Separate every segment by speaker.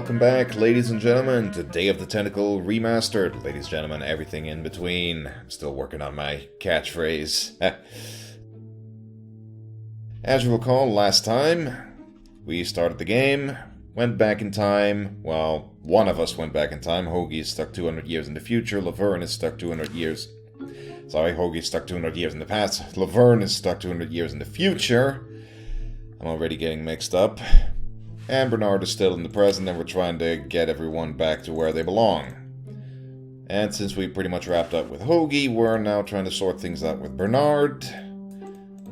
Speaker 1: welcome back, ladies and gentlemen, to Day of the Tentacle Remastered. Ladies and gentlemen, everything in between. I'm still working on my catchphrase. As you recall, last time, we started the game, went back in time. Well, one of us went back in time. Hoagie is stuck 200 years in the future. Laverne is stuck 200 years... Sorry, Hoagie is stuck 200 years in the past. Laverne is stuck 200 years in the future. I'm already getting mixed up. And Bernard is still in the present, and we're trying to get everyone back to where they belong. And since we pretty much wrapped up with Hoagie, we're now trying to sort things out with Bernard.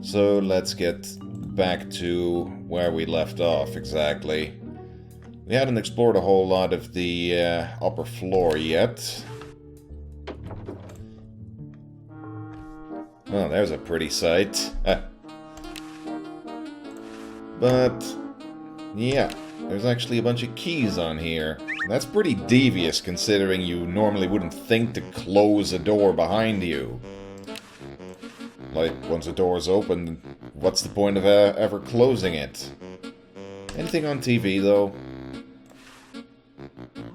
Speaker 1: So let's get back to where we left off, exactly. We hadn't explored a whole lot of the upper floor yet. Oh, there's a pretty sight. But... yeah, there's actually a bunch of keys on here. That's pretty devious, considering you normally wouldn't think to close a door behind you. Like, once a door's open, what's the point of ever closing it? Anything on TV, though?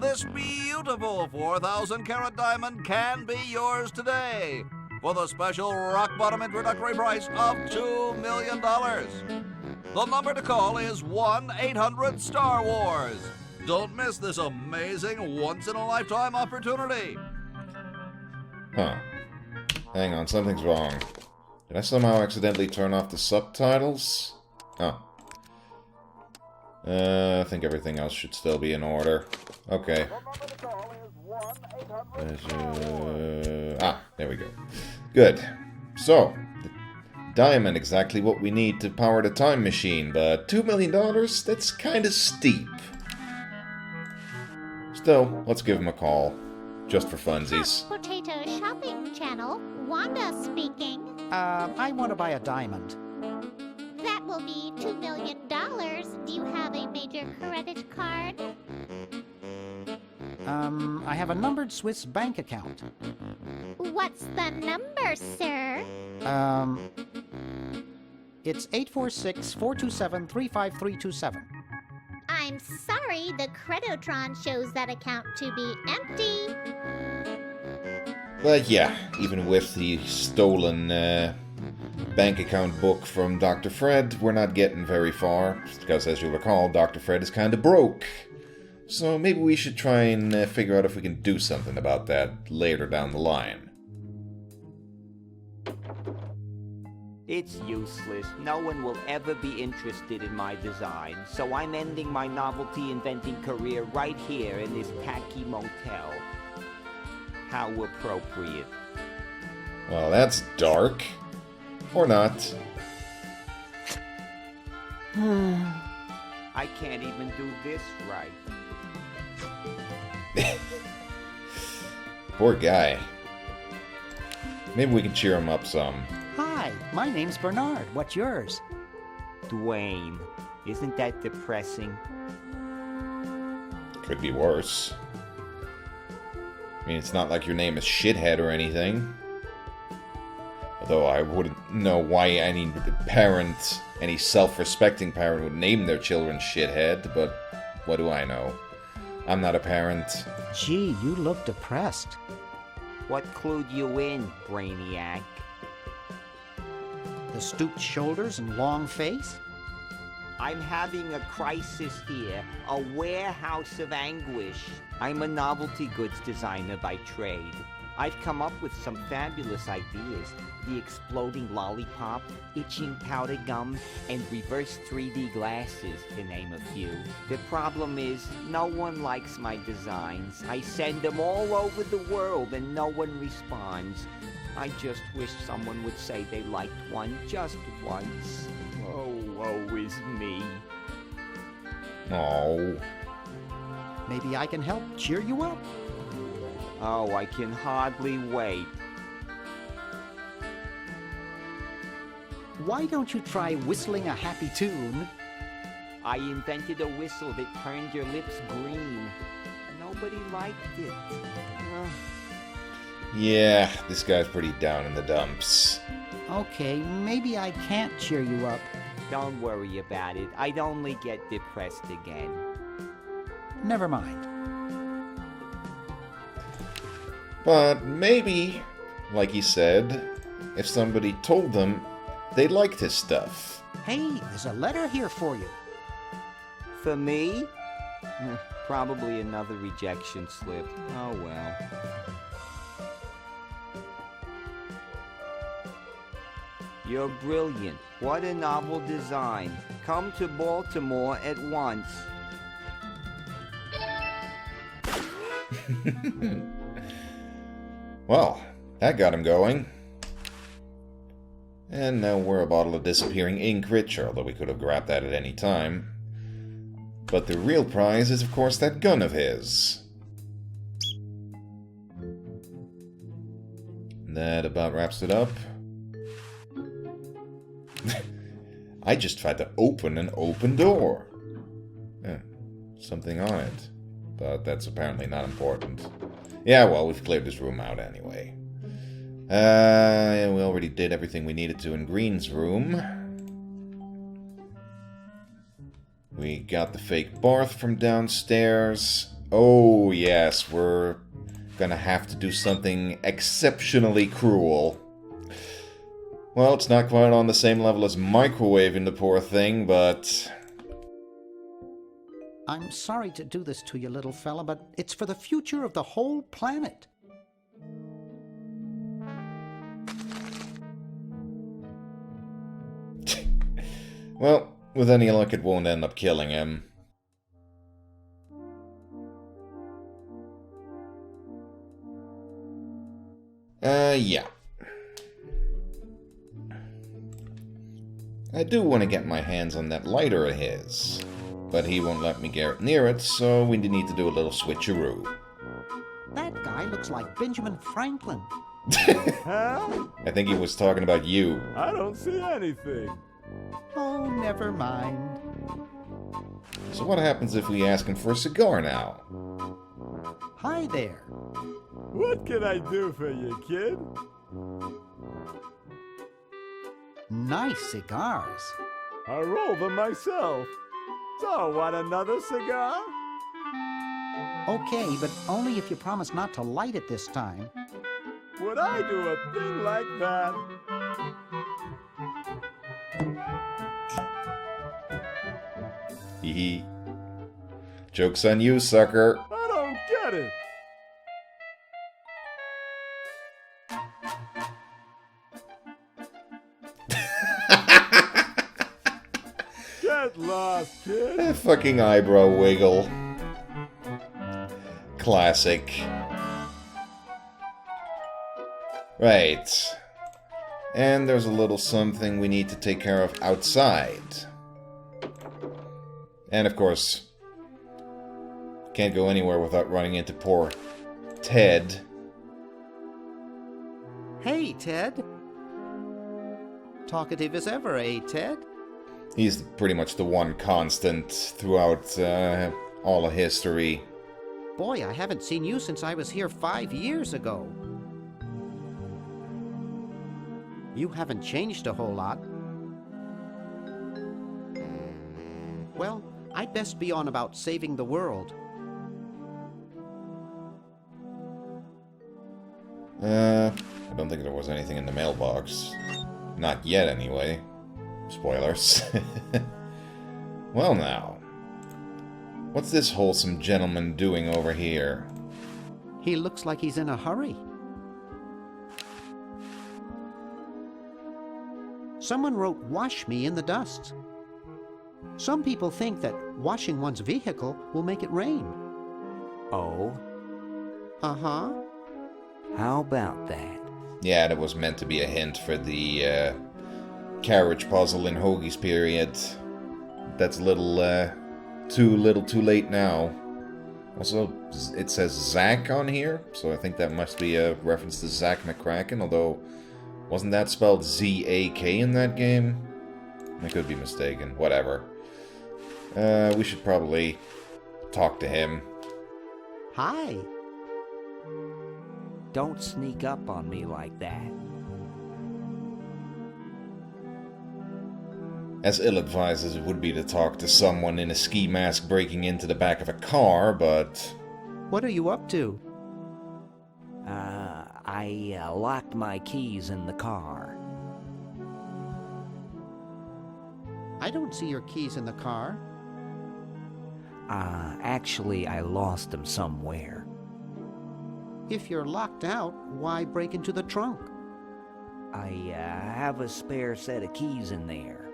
Speaker 2: This beautiful 4,000-carat diamond can be yours today for the special rock-bottom introductory price of $2 million. The number to call is 1-800-STAR-WARS. Don't miss this amazing once-in-a-lifetime opportunity.
Speaker 1: Huh. Hang on, something's wrong. Did I somehow accidentally turn off the subtitles? Oh. I think everything else should still be in order. Okay. There we go. Good. So, diamond, exactly what we need to power the time machine, but $2 million? That's kind of steep. Still, let's give him a call. Just for funsies.
Speaker 3: Hot Potato Shopping Channel, Wanda speaking.
Speaker 4: I want to buy a diamond.
Speaker 3: That will be $2 million. Do you have a major credit card?
Speaker 4: I have a numbered Swiss bank account.
Speaker 3: What's the number, sir?
Speaker 4: It's 846-427-35327.
Speaker 3: I'm sorry, the Credotron shows that account to be empty.
Speaker 1: But yeah, even with the stolen bank account book from Dr. Fred, we're not getting very far. Because as you recall, Dr. Fred is kind of broke. So maybe we should try and figure out if we can do something about that later down the line.
Speaker 5: It's useless. No one will ever be interested in my design, so I'm ending my novelty inventing career right here in this tacky motel. How appropriate.
Speaker 1: Well, that's dark. Or not.
Speaker 5: I can't even do this right.
Speaker 1: Poor guy. Maybe we can cheer him up some.
Speaker 4: Hi, my name's Bernard. What's yours?
Speaker 5: Dwayne. Isn't that depressing?
Speaker 1: Could be worse. I mean, it's not like your name is Shithead or anything. Although I wouldn't know why any parent, any self-respecting parent would name their children Shithead, but what do I know? I'm not a parent.
Speaker 4: Gee, you look depressed.
Speaker 5: What clued you in, Brainiac?
Speaker 4: The stooped shoulders and long face?
Speaker 5: I'm having a crisis here, a warehouse of anguish. I'm a novelty goods designer by trade. I've come up with some fabulous ideas. The exploding lollipop, itching powder gum, and reverse 3D glasses, to name a few. The problem is, no one likes my designs. I send them all over the world and no one responds. I just wish someone would say they liked one just once. Oh, woe is me.
Speaker 1: Oh.
Speaker 4: Maybe I can help cheer you up.
Speaker 5: Oh, I can hardly wait.
Speaker 4: Why don't you try whistling a happy tune?
Speaker 5: I invented a whistle that turned your lips green. Nobody liked it.
Speaker 1: Yeah, this guy's pretty down in the dumps.
Speaker 4: Okay, maybe I can't cheer you up.
Speaker 5: Don't worry about it. I'd only get depressed again.
Speaker 4: never mind.
Speaker 1: But maybe, like he said, if somebody told them they liked his stuff.
Speaker 4: Hey, there's a letter here for you.
Speaker 5: For me? Probably another rejection slip. Oh well. You're brilliant. What a novel design. Come to Baltimore at once.
Speaker 1: Well, that got him going. And now we're a bottle of disappearing ink rich, although we could have grabbed that at any time. But the real prize is, of course, that gun of his. That about wraps it up. I just tried to open an open door. Something on it. But that's apparently not important. Yeah, well, we've cleared this room out anyway. We already did everything we needed to in Green's room. We got the fake Barth from downstairs. Oh, yes, we're gonna have to do something exceptionally cruel. Well, it's not quite on the same level as microwaving the poor thing, but...
Speaker 4: I'm sorry to do this to you, little fella, but it's for the future of the whole planet.
Speaker 1: Well, with any luck, it won't end up killing him. Yeah. I do want to get my hands on that lighter of his, but he won't let me get near it, so we need to do a little switcheroo.
Speaker 4: That guy looks like Benjamin Franklin.
Speaker 6: Huh?
Speaker 1: I think he was talking about you.
Speaker 6: I don't see anything.
Speaker 4: Oh, never mind.
Speaker 1: So what happens if we ask him for a cigar now?
Speaker 4: Hi there.
Speaker 6: What can I do for you, kid?
Speaker 4: Nice cigars.
Speaker 6: I roll them myself. So, want another cigar?
Speaker 4: Okay, but only if you promise not to light it this time.
Speaker 6: Would I do a thing like that?
Speaker 1: Hee. Joke's on you, sucker.
Speaker 6: I don't get it. Get lost, kid.
Speaker 1: That fucking eyebrow wiggle. Classic. Right. And there's a little something we need to take care of outside. And of course, can't go anywhere without running into poor Ted.
Speaker 4: Hey, Ted. Talkative as ever, eh, Ted?
Speaker 1: He's pretty much the one constant throughout all of history.
Speaker 4: Boy, I haven't seen you since I was here 5 years ago. You haven't changed a whole lot. Well, I'd best be on about saving the world.
Speaker 1: I don't think there was anything in the mailbox. Not yet, anyway. Spoilers. Well now. What's this wholesome gentleman doing over here?
Speaker 4: He looks like he's in a hurry. Someone wrote "wash me" in the dust. Some people think that washing one's vehicle will make it rain.
Speaker 5: Oh?
Speaker 4: Uh-huh.
Speaker 5: How about that?
Speaker 1: Yeah, that was meant to be a hint for the carriage puzzle in Hoagie's period. That's a little too late now. Also, it says Zack on here, so I think that must be a reference to Zack McCracken, although wasn't that spelled Z-A-K in that game? I could be mistaken. Whatever. We should probably talk to him.
Speaker 4: Hi.
Speaker 5: Don't sneak up on me like that.
Speaker 1: As ill-advised as it would be to talk to someone in a ski mask breaking into the back of a car, but...
Speaker 4: What are you up to?
Speaker 7: I locked my keys in the car.
Speaker 4: I don't see your keys in the car.
Speaker 7: Actually, I lost them somewhere.
Speaker 4: If you're locked out, why break into the trunk?
Speaker 7: I have a spare set of keys in there.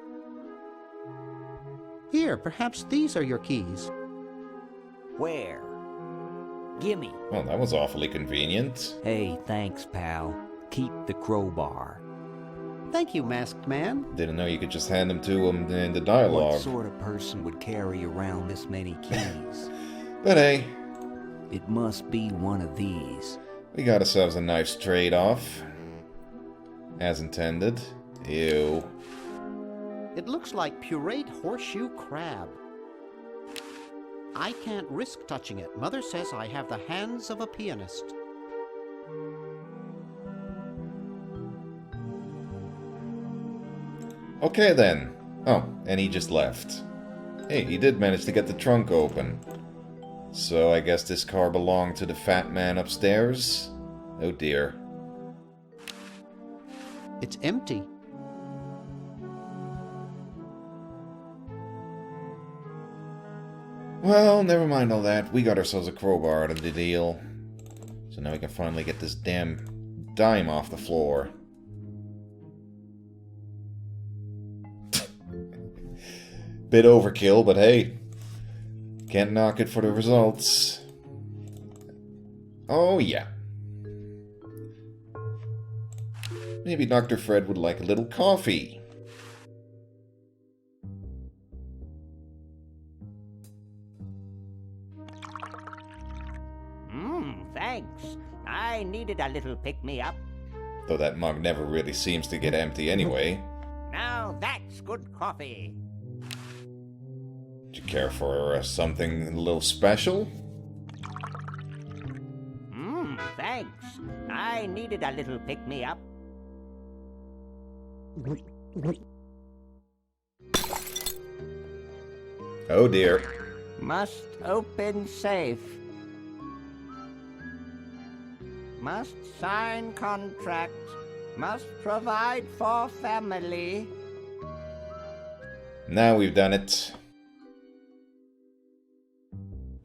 Speaker 4: Here, perhaps these are your keys.
Speaker 7: Where? Gimme.
Speaker 1: Well, that was awfully convenient.
Speaker 7: Hey, thanks, pal. Keep the crowbar.
Speaker 4: Thank you, Masked Man.
Speaker 1: Didn't know you could just hand them to him in the dialogue.
Speaker 7: What sort of person would carry around this many keys?
Speaker 1: But hey,
Speaker 7: It must be one of these.
Speaker 1: we got ourselves a nice trade-off. As intended. Ew.
Speaker 4: It looks like pureed horseshoe crab. I can't risk touching it. Mother says I have the hands of a pianist.
Speaker 1: Okay then. Oh, and he just left. Hey, he did manage to get the trunk open. So I guess this car belonged to the fat man upstairs? Oh dear.
Speaker 4: It's empty.
Speaker 1: Well, never mind all that. We got ourselves a crowbar out of the deal. So now we can finally get this damn dime off the floor. Bit overkill, but hey. Can't knock it for the results. Oh, yeah. Maybe Dr. Fred would like a little coffee.
Speaker 5: Thanks. I needed a little pick-me-up.
Speaker 1: Though that mug never really seems to get empty anyway.
Speaker 5: Now that's good coffee.
Speaker 1: Do you care for something a little special?
Speaker 5: Thanks. I needed a little pick-me-up.
Speaker 1: Oh dear.
Speaker 5: Must open safe. Must sign contract. Must provide for family.
Speaker 1: Now we've done it.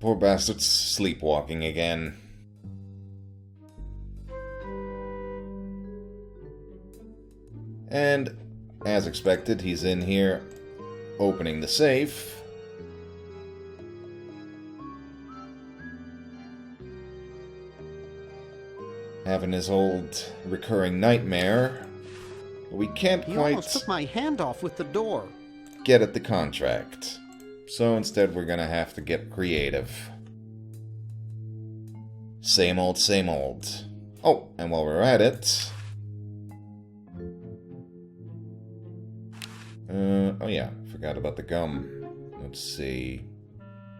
Speaker 1: Poor bastard's sleepwalking again. And, as expected, he's in here opening the safe. Having his old recurring nightmare. But we can't
Speaker 4: He
Speaker 1: quite
Speaker 4: almost took my hand off with the door.
Speaker 1: get at the contract. So instead we're gonna have to get creative. Same old, same old. Oh, and while we're at it... oh yeah, forgot about the gum. Let's see.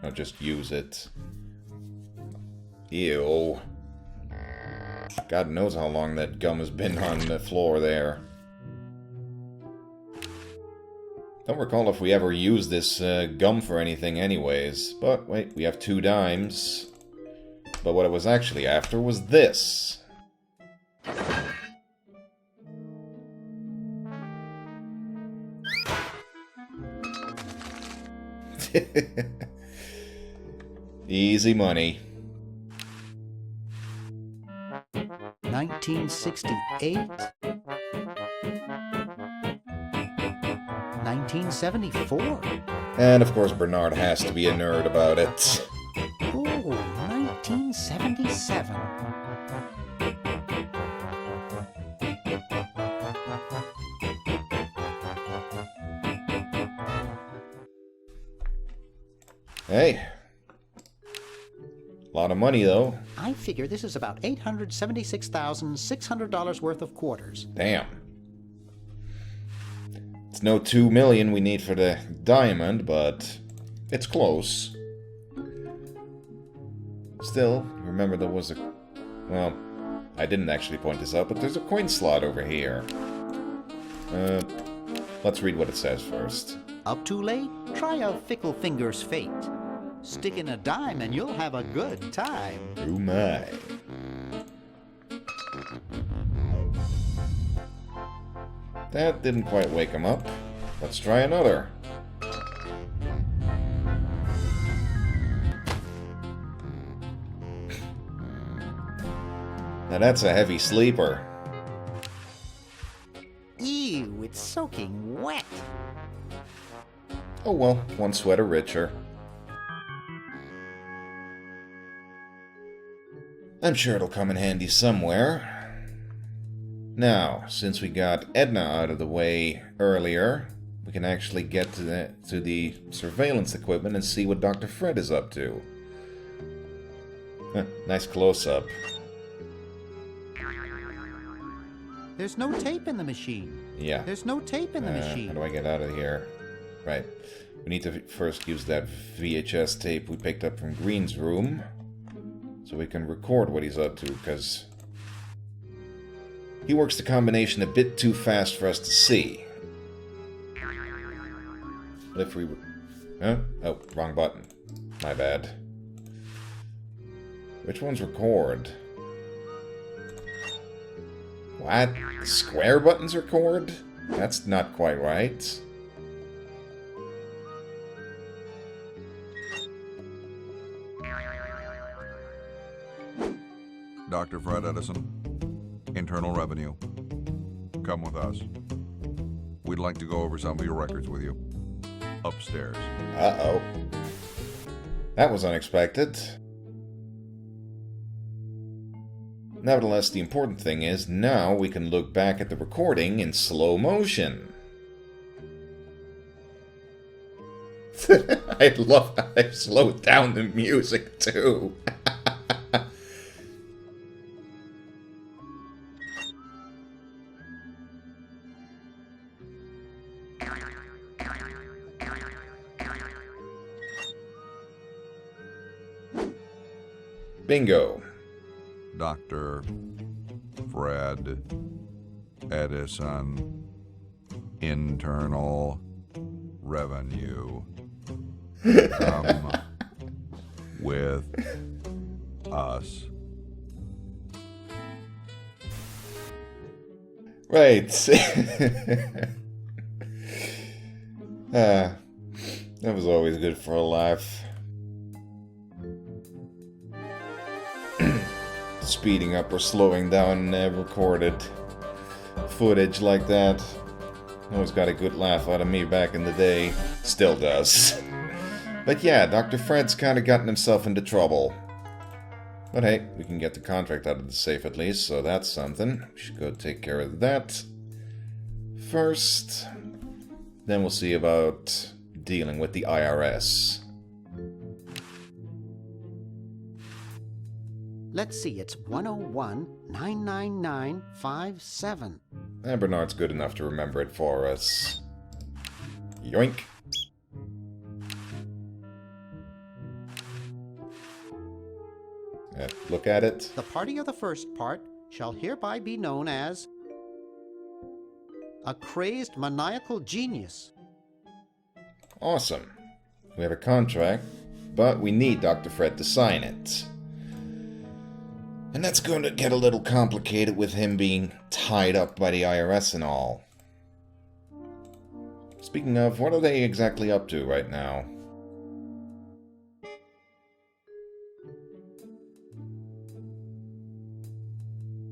Speaker 1: I'll just use it. Ew. God knows how long that gum has been on the floor there. Don't recall if we ever used this gum for anything anyways. But wait, we have 2 dimes. But what I was actually after was this. Easy money.
Speaker 4: 1968? 1974?
Speaker 1: And of course Bernard has to be a nerd about it.
Speaker 4: Oh, 1977.
Speaker 1: Hey. A lot of money though.
Speaker 4: I figure this is about $876,600 worth of quarters.
Speaker 1: Damn. It's no 2 million we need for the diamond, but it's close. Still, remember there was a... Well, I didn't actually point this out, but there's a coin slot over here. let's read what it says first.
Speaker 4: Up too late? Try a fickle finger's fate. Stick in a dime and you'll have a good time.
Speaker 1: Oh my. That didn't quite wake him up. Let's try another. Now that's a heavy sleeper.
Speaker 4: Ew, it's soaking wet.
Speaker 1: Oh well, one sweater richer. I'm sure it'll come in handy somewhere. Now, since we got Edna out of the way earlier, we can actually get to the surveillance equipment and see what Dr. Fred is up to. Nice close-up.
Speaker 4: There's no tape in the machine.
Speaker 1: Yeah.
Speaker 4: There's no tape in the machine.
Speaker 1: How do I get out of here? Right. We need to first use that VHS tape we picked up from Green's room, so we can record what he's up to, because he works the combination a bit too fast for us to see. But if we... Huh? Oh, wrong button. My bad. Which one's record? What? The square button's record? That's not quite right.
Speaker 2: Dr. Fred Edison, Internal Revenue. Come with us. We'd like to go over some of your records with you. Upstairs.
Speaker 1: Uh-oh. That was unexpected. Nevertheless, the important thing is, now we can look back at the recording in slow motion. I love how they slowed down the music, too. Bingo.
Speaker 2: Dr. Fred Edison, Internal Revenue. Come with us.
Speaker 1: Right. That was always good for a laugh. Speeding up or slowing down recorded footage like that always got a good laugh out of me back in the day. Still does. But yeah, Dr. Fred's kind of gotten himself into trouble. But hey, we can get the contract out of the safe at least, so that's something. We should go take care of that first. Then we'll see about dealing with the IRS.
Speaker 4: Let's see, it's 101-999-57.
Speaker 1: And Bernard's good enough to remember it for us. Yoink. Look at it.
Speaker 4: The party of the first part shall hereby be known as a crazed maniacal genius.
Speaker 1: Awesome. We have a contract, but we need Dr. Fred to sign it. And that's going to get a little complicated with him being tied up by the IRS and all. Speaking of, what are they exactly up to right now?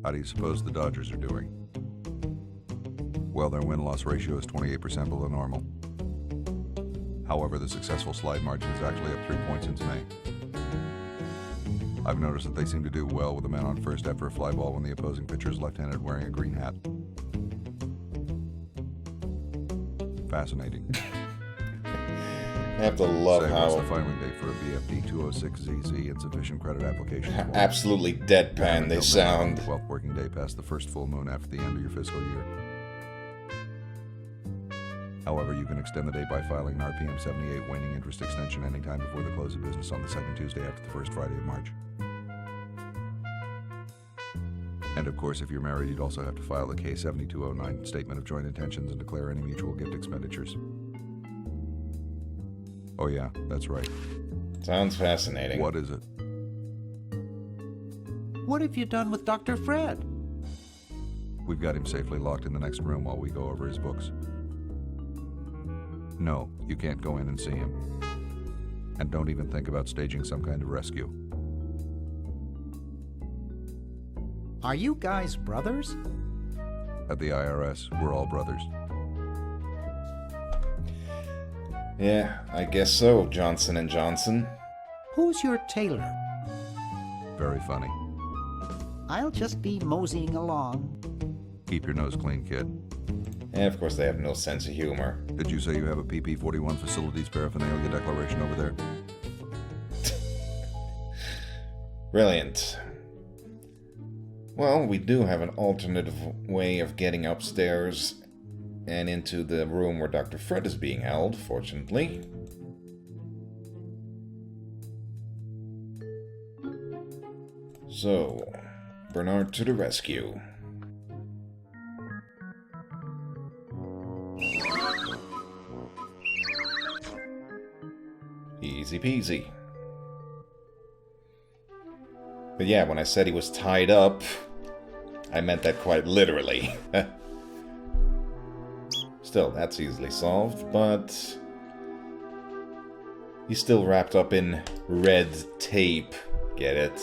Speaker 2: How do you suppose the Dodgers are doing? Well, their win-loss ratio is 28% below normal. However, the successful slide margin is actually up 3 points since May. I've noticed that they seem to do well with a man on first after a fly ball when the opposing pitcher is left-handed wearing a green hat. Fascinating.
Speaker 1: I have to love
Speaker 2: Say,
Speaker 1: how
Speaker 2: what's the filing date for a BFD 206ZZ insufficient credit application?
Speaker 1: absolutely deadpan they sound.
Speaker 2: 12th working day past the first full moon after the end of your fiscal year. However, you can extend the date by filing an RPM 78 waning interest extension anytime before the close of business on the second Tuesday after the first Friday of March.
Speaker 8: And of course, if you're married, you'd also have to file the K-7209 Statement of Joint Intentions and declare any mutual gift expenditures. Oh yeah, that's right.
Speaker 1: Sounds fascinating.
Speaker 8: What is it?
Speaker 4: What have you done with Dr. Fred?
Speaker 8: We've got him safely locked in the next room while we go over his books. No, you can't go in and see him. And don't even think about staging some kind of rescue.
Speaker 4: Are you guys brothers?
Speaker 8: At the IRS, we're all brothers.
Speaker 1: Yeah, I guess so, Johnson & Johnson.
Speaker 4: Who's your tailor?
Speaker 8: Very funny.
Speaker 4: I'll just be moseying along.
Speaker 8: Keep your nose clean, kid.
Speaker 1: And of course they have no sense of humor.
Speaker 8: Did you say you have a PP-41 facilities paraphernalia declaration over there?
Speaker 1: Brilliant. Well, we do have an alternative way of getting upstairs and into the room where Dr. Fred is being held, fortunately. So, Bernard to the rescue. Easy peasy. But yeah, when I said he was tied up, I meant that quite literally. Still, that's easily solved, but he's still wrapped up in red tape. Get it?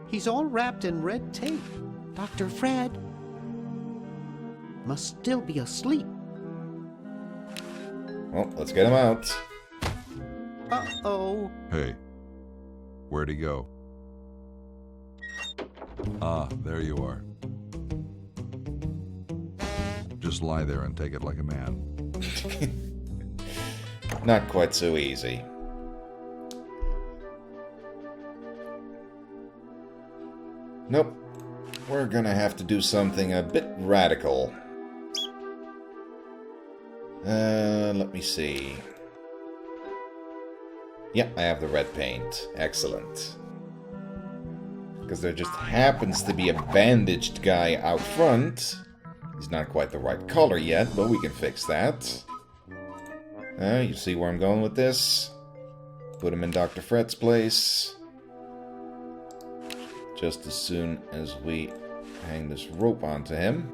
Speaker 4: He's all wrapped in red tape. Dr. Fred must still be asleep.
Speaker 1: Well, let's get him out.
Speaker 4: Uh-oh.
Speaker 8: Hey, where'd he go? Ah, there you are. Just lie there and take it like a man.
Speaker 1: Not quite so easy. Nope. We're gonna have to do something a bit radical. Let me see. Yeah, I have the red paint. Excellent. Because there just happens to be a bandaged guy out front. He's not quite the right color yet, but we can fix that. You see where I'm going with this? Put him in Dr. Fred's place. Just as soon as we hang this rope onto him.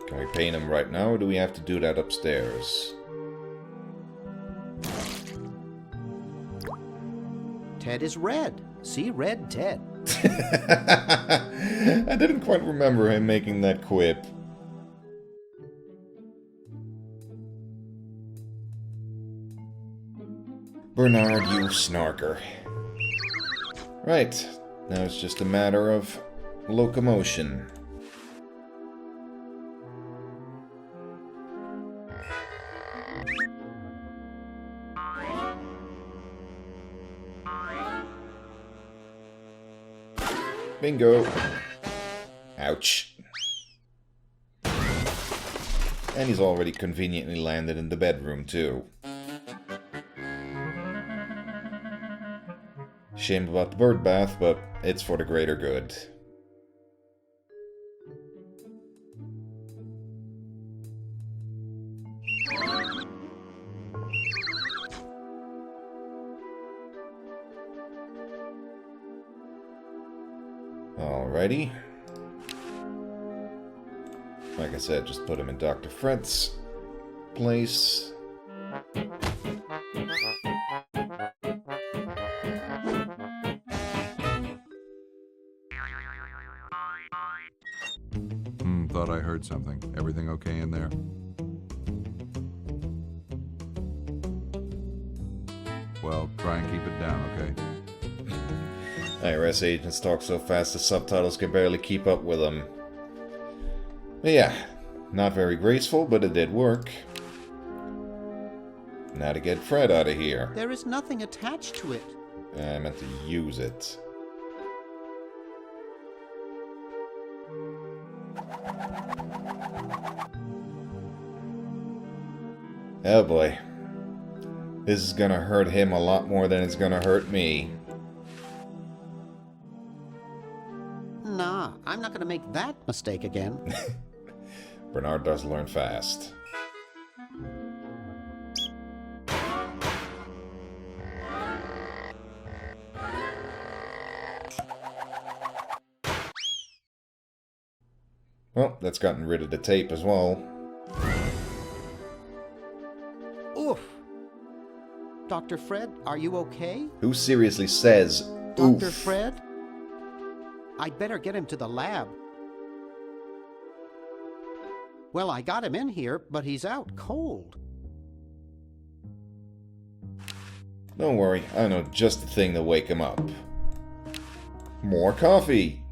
Speaker 1: Can we paint him right now, or do we have to do that upstairs?
Speaker 4: Ted is red. See, Red Ted.
Speaker 1: I didn't quite remember him making that quip. Bernard, you snarker. Right, now it's just a matter of locomotion. Bingo. Ouch. And he's already conveniently landed in the bedroom, too. Shame about the bird bath, but it's for the greater good. Alrighty. Like I said, just put him in Dr. Fred's place.
Speaker 8: Thought I heard something. Everything okay in there? Well, try and keep it down, okay?
Speaker 1: IRS agents talk so fast the subtitles can barely keep up with them. But yeah, not very graceful, but it did work. Now to get Fred out of here.
Speaker 4: There is nothing attached to it.
Speaker 1: I meant to use it. Oh boy. This is gonna hurt him a lot more than it's gonna hurt me.
Speaker 4: Nah, I'm not gonna make that mistake again.
Speaker 1: Bernard does learn fast. Well, that's gotten rid of the tape as well.
Speaker 4: Oof. Dr. Fred, are you okay?
Speaker 1: Who seriously says, oof?
Speaker 4: Dr. Fred? I'd better get him to the lab. Well, I got him in here, but he's out cold.
Speaker 1: Don't worry, I know just the thing to wake him up. More coffee!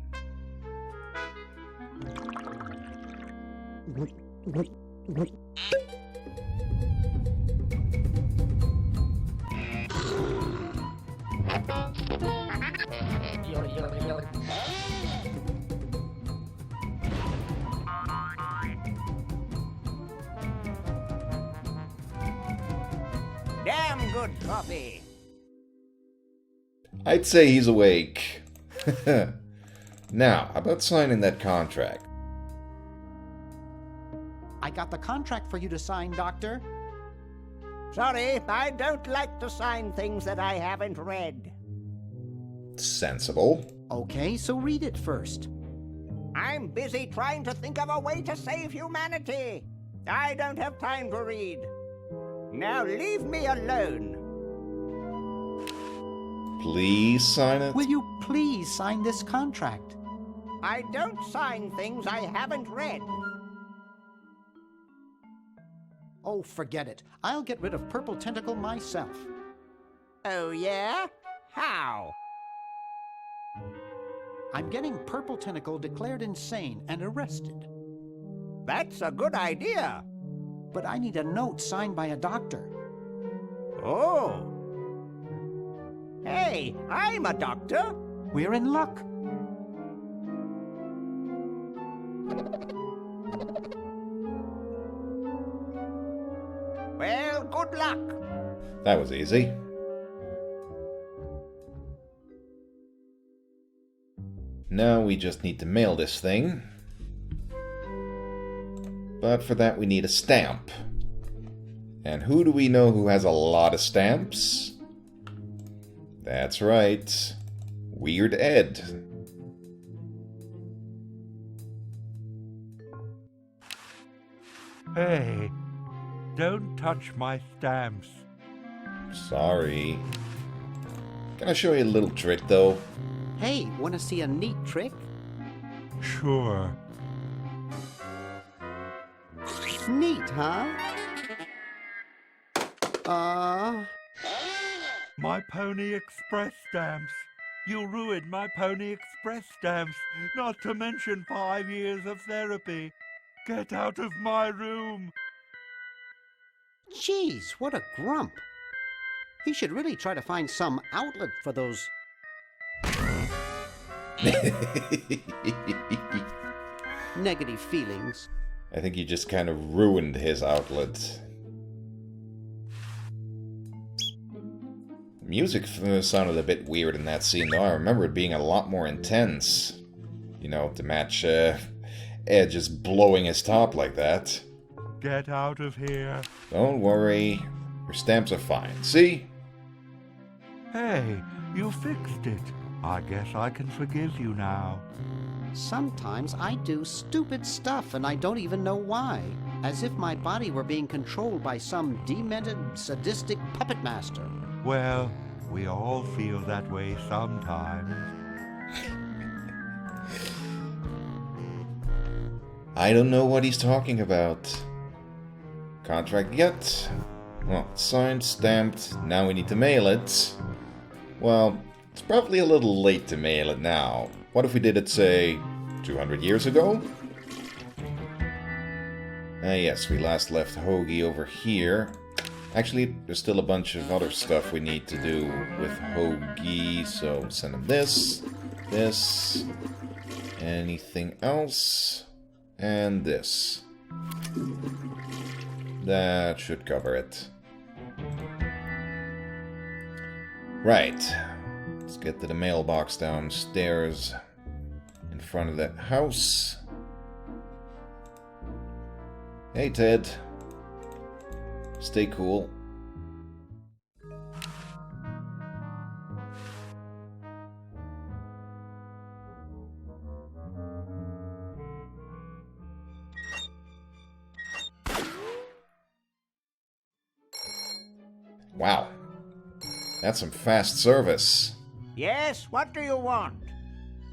Speaker 5: Damn good coffee.
Speaker 1: I'd say he's awake. Now, how about signing that contract?
Speaker 4: I got the contract for you to sign, Doctor.
Speaker 5: Sorry, I don't like to sign things that I haven't read.
Speaker 1: Sensible.
Speaker 4: Okay, so read it first.
Speaker 5: I'm busy trying to think of a way to save humanity. I don't have time to read. Now leave me alone.
Speaker 1: Please sign it?
Speaker 4: Will you please sign this contract?
Speaker 5: I don't sign things I haven't read.
Speaker 4: Oh, forget it. I'll get rid of Purple Tentacle myself.
Speaker 5: Oh, yeah? How?
Speaker 4: I'm getting Purple Tentacle declared insane and arrested.
Speaker 5: That's a good idea.
Speaker 4: But I need a note signed by a doctor.
Speaker 5: Oh. Hey, I'm a doctor.
Speaker 4: We're in luck.
Speaker 5: Well, good luck.
Speaker 1: That was easy. Now we just need to mail this thing. But for that we need a stamp. And who do we know who has a lot of stamps? That's right. Weird Ed.
Speaker 9: Hey, don't touch my stamps.
Speaker 1: Sorry. Can I show you a little trick though?
Speaker 4: Hey, want to see a neat trick?
Speaker 9: Sure.
Speaker 4: Neat, huh?
Speaker 9: My Pony Express stamps. You ruined my Pony Express stamps, not to mention 5 years of therapy. Get out of my room.
Speaker 4: Jeez, what a grump. He should really try to find some outlet for those negative feelings.
Speaker 1: I think you just kind of ruined his outlet. Music sounded a bit weird in that scene, though. I remember it being a lot more intense. You know, to match Ed just blowing his top like that.
Speaker 9: Get out of here.
Speaker 1: Don't worry. Your stamps are fine. See?
Speaker 9: Hey, you fixed it. I guess I can forgive you now.
Speaker 4: Sometimes I do stupid stuff and I don't even know why. As if my body were being controlled by some demented, sadistic puppet master.
Speaker 9: Well, we all feel that way sometimes.
Speaker 1: I don't know what he's talking about. Contract yet? Well, signed, stamped, now we need to mail it. Well, it's probably a little late to mail it now. What if we did it, say, 200 years ago? Yes, we last left Hoagie over here. Actually, there's still a bunch of other stuff we need to do with Hoagie, so send him this, anything else, and this. That should cover it. Right. Let's get to the mailbox downstairs in front of that house. Hey, Ted. Stay cool. Wow. That's some fast service.
Speaker 5: Yes, what do you want?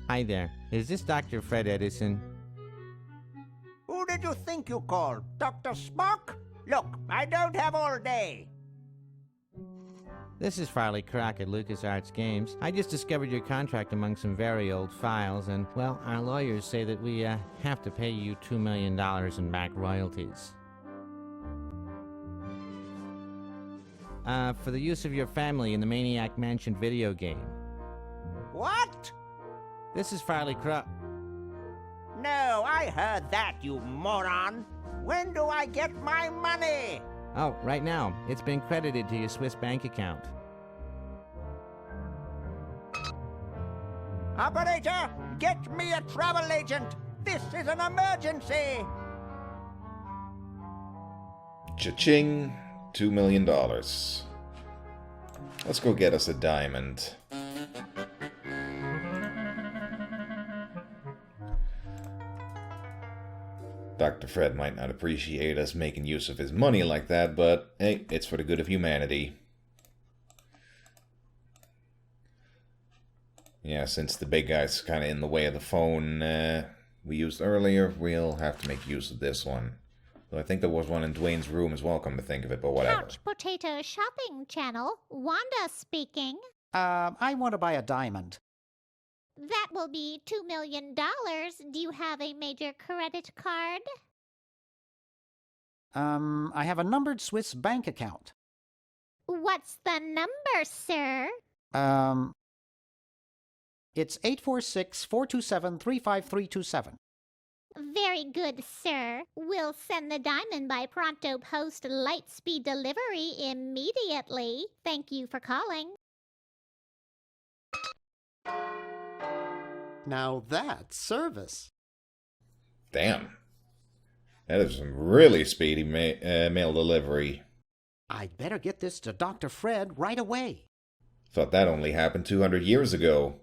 Speaker 10: Hi there. Is this Dr. Fred Edison?
Speaker 5: Who did you think you called? Dr. Spock? Look, I don't have all day.
Speaker 10: This is Farley Crock at LucasArts Games. I just discovered your contract among some very old files, and, well, our lawyers say that we have to pay you $2 million in back royalties. For the use of your family in the Maniac Mansion video game.
Speaker 5: What?
Speaker 10: This is Farley Crock.
Speaker 5: No, I heard that, you moron. When do I get my money?
Speaker 10: Oh, right now. It's been credited to your Swiss bank account.
Speaker 5: Operator, get me a travel agent. This is an emergency.
Speaker 1: Cha-ching. $2 million. Let's go get us a diamond. Dr. Fred might not appreciate us making use of his money like that, but hey, it's for the good of humanity. Yeah, since the big guy's kind of in the way of the phone we used earlier, we'll have to make use of this one. Though I think there was one in Dwayne's room as well, come to think of it, but whatever.
Speaker 3: Couch Potato Shopping Channel, Wanda speaking.
Speaker 4: I want to buy a diamond.
Speaker 3: That will be $2 million. Do you have a major credit card?
Speaker 4: I have a numbered Swiss bank account.
Speaker 3: What's the number, sir?
Speaker 4: It's 846-427-35327.
Speaker 3: Very good, sir. We'll send the diamond by Pronto Post Lightspeed delivery immediately. Thank you for calling.
Speaker 4: Now that's service.
Speaker 1: Damn. That is some really speedy mail delivery.
Speaker 4: I'd better get this to Dr. Fred right away.
Speaker 1: Thought that only happened 200 years ago.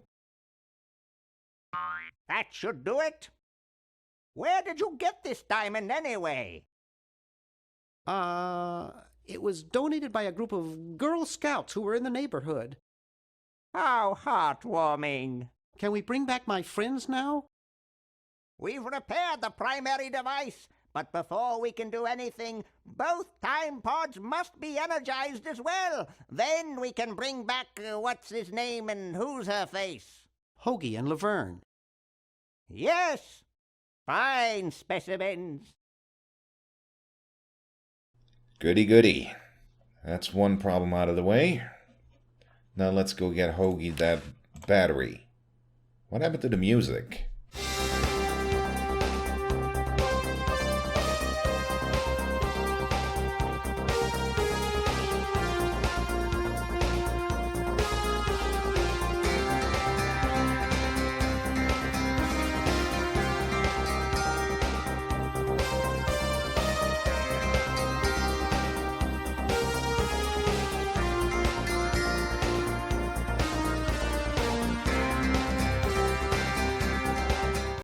Speaker 5: That should do it. Where did you get this diamond anyway?
Speaker 4: It was donated by a group of Girl Scouts who were in the neighborhood.
Speaker 5: How heartwarming.
Speaker 4: Can we bring back my friends now?
Speaker 5: We've repaired the primary device, but before we can do anything, both time pods must be energized as well. Then we can bring back what's his name and who's her face.
Speaker 4: Hoagie and Laverne.
Speaker 5: Yes, fine specimens.
Speaker 1: Goody goody. That's one problem out of the way. Now let's go get Hoagie that battery. What happened to the music?